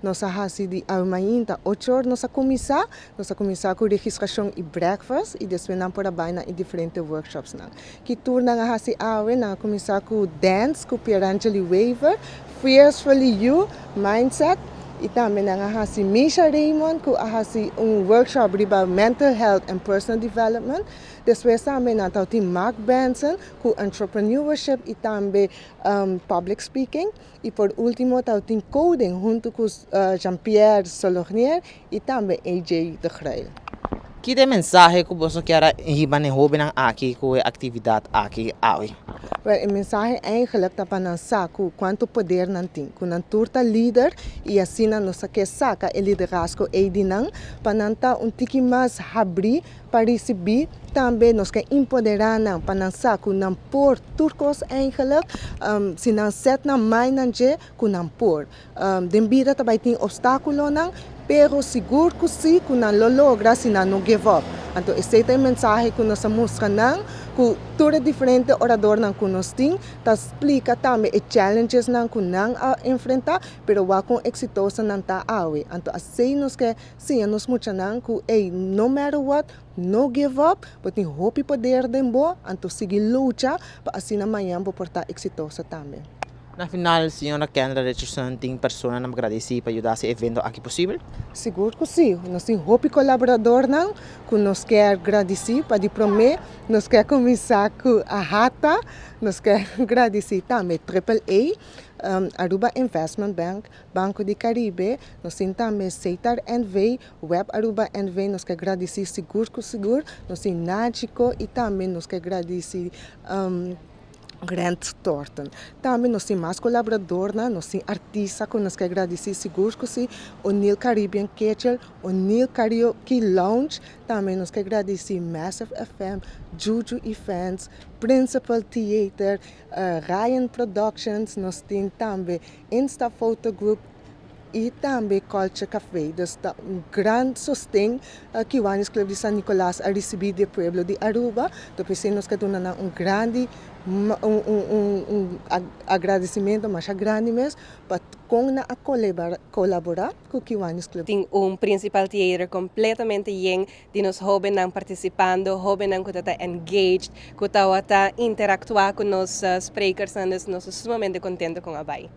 Nós hasi mainta 8 horas nós começar com registração e breakfast e depois nós por baina em diferentes workshops nang. Que turna nga hasi awe na começar com dance, com Pierangeli Waver, Fiercely You, mindset. E também nga hasi Misha Raymond com hasi workshop riba mental health and personal development. Depois também na tauti Mark Benson com entrepreneurship e também public speaking. E por último tauti coding junto com Jean-Pierre Solornier e também AJ de Grail. Que de mensagem que você quer hiban en hobennan aqui com a atividade aqui awi? Well, a mensagem eigenlijk tá para saco quanto poder não tem. Com a turta líder e assim nós que saca o liderazgo edinan para não tá tiki mais abrir para receber também nós que empoderar não para não saco não por turcos eigenlijk se não set na mai não je com não por den vida também tem obstáculo não pero seguro que sim que não lo logra se não give up. Então esse é o mensagem que nós mostramos que tudo é diferente orador não que nós temos, tá explica também os challenges não que não enfrentar, pero va com exitosa não tá awe. Então assim nós que sim nós mucha não que no matter what, no give up, but tem hope poder de boa, então seguir luta para assim amanhã para portar exitosa também. Na final, senhora Endra Richardson, tem pessoas que agradecem para ajudar esse evento aqui possível? Seguro que sim. Nós temos hope colaborador não, que nós quer agradecer para diplomar, nós quer começar com a rata, nós quer agradecer também AAA, Aruba Investment Bank, Banco de Caribe, nós temos também Seitar NV, Web Aruba NV, nós quer agradecer seguro, nós temos Nágico e também nós quer agradecer Grant Thornton. Também nós temos mais colaboradores, nós temos artistas que nós queremos agradecer seguro que sim, o Neil Caribbean Kitchen, o Neil Karaoke Lounge, também nós queremos agradecer Massive FM, Juju Events, Principal Theater, Ryan Productions, nós temos também Insta Photo Group e também Culture Café. Então, grande sustento Kiwanis Club de San Nicolas a receber do pueblo de Aruba. Então, nós queremos grande agradecimento, mas grande mesmo, para colaborar com o Kiwanis Club. Tem principal theater completamente lleno de nos hobennan participando, hobennan que está engaged, que está interactuar com os speakers, e nós sumamente contentos com a vai.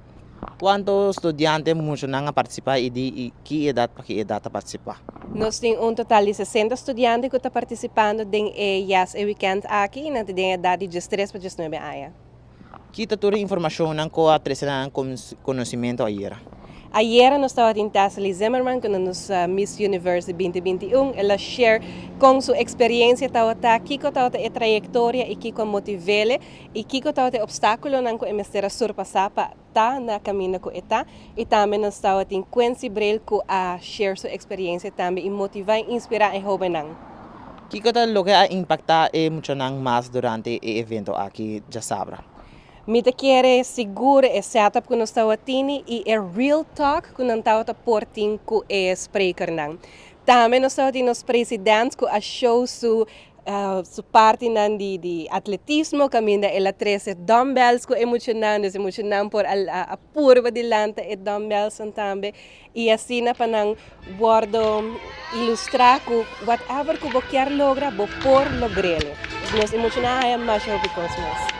Quantos estudiantes funcionam a participar e de que idade para que idade participar? Nós temos total de 60 estudantes que estão participando em weekend aqui, na idade de 3 para 19 anos. Que toda informação não com a trazer conhecimento aí? Ayer nós estávamos em Tasli Zimmerman com nos Miss Universe 2021. Ela share com sua experiência, aqui com a trajetória e com motivele e que com o obstáculo não com emestera surpassar para tá na caminho com eta e também nós estávamos em Quincy Braille com a share sua experiência também e motivar e inspirar em hobennan. Que coisa logo impacta muito mais durante o evento aqui de Diasabra? Mita quer seguro e setup que nós estamos tendo e real talk que nós estamos portando com o speaker não. Também nós estamos tendo os presidentes que a show su parte de atletismo, caminha ela 13 dumbbells que emocionante por a curva delante e dumbbells também e assim na panang guardo ilustrar que whatever que você quer lograr, você por lográ-lo. Nós emocionamos mais sobre cosmos.